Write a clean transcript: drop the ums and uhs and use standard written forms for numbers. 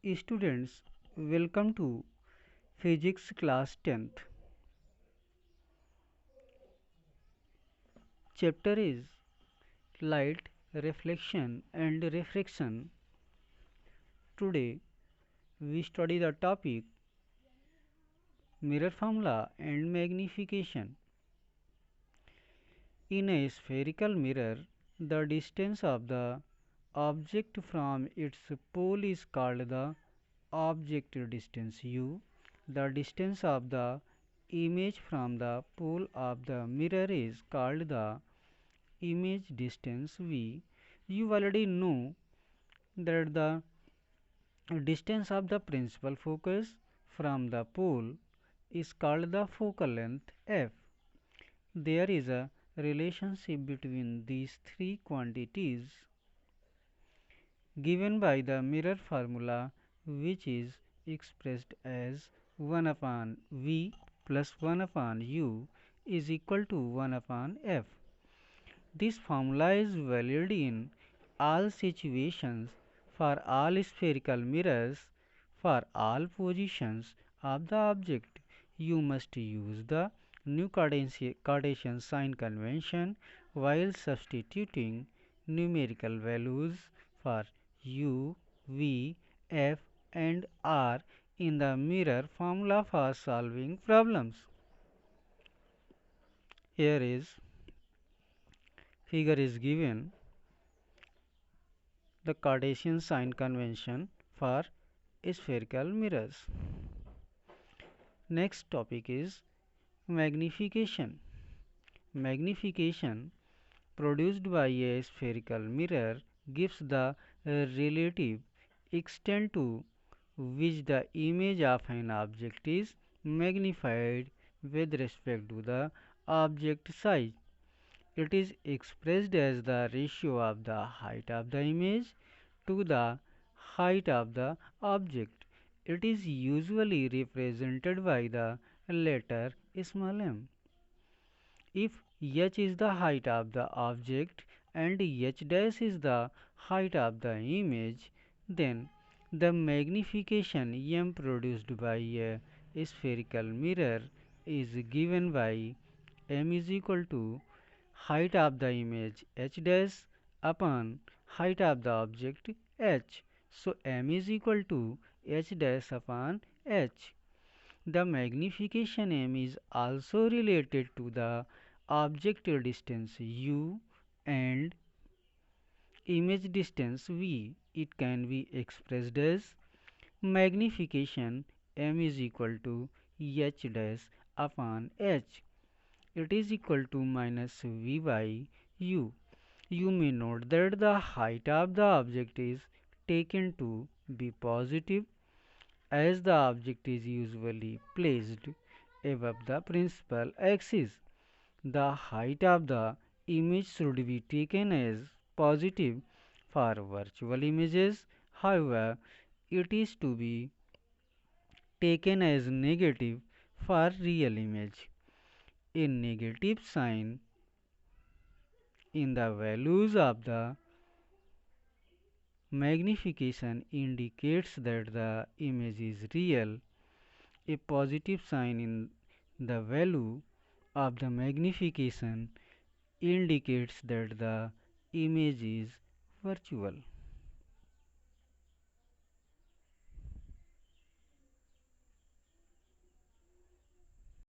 Students, welcome to Physics class 10th. Chapter is Light, Reflection and Refraction. Today we study the topic mirror formula and magnification. In a spherical mirror, the distance of the object from its pole is called the object distance u. The distance of the image from the pole of the mirror is called the image distance v. You already know that the distance of the principal focus from the pole is called the focal length f. There is a relationship between these three quantities given by the mirror formula, which is expressed as 1 upon v plus 1 upon u is equal to 1 upon f. This formula is valid in all situations for all spherical mirrors. For all positions of the object, you must use the new Cartesian sign convention while substituting numerical values for u, v, f and r in the mirror formula for solving problems. Here is figure is given the Cartesian sign convention for spherical mirrors. Next topic is magnification. Magnification produced by a spherical mirror gives the relative extent to which the image of an object is magnified with respect to the object size. It is expressed as the ratio of the height of the image to the height of the object. It is usually represented by the letter small m. If h is the height of the object and h dash is the height of the image, then the magnification m produced by a spherical mirror is given by m is equal to height of the image h dash upon height of the object h. So m is equal to h dash upon h. The magnification m is also related to the object distance u and image distance v. It can be expressed as magnification m is equal to h dash upon h. It is equal to minus v by u. You may note that the height of the object is taken to be positive as the object is usually placed above the principal axis. The height of the image should be taken as positive for virtual images. However, it is to be taken as negative for real image. A negative sign in the values of the magnification indicates that the image is real. A positive sign in the value of the magnification indicates that the image is virtual.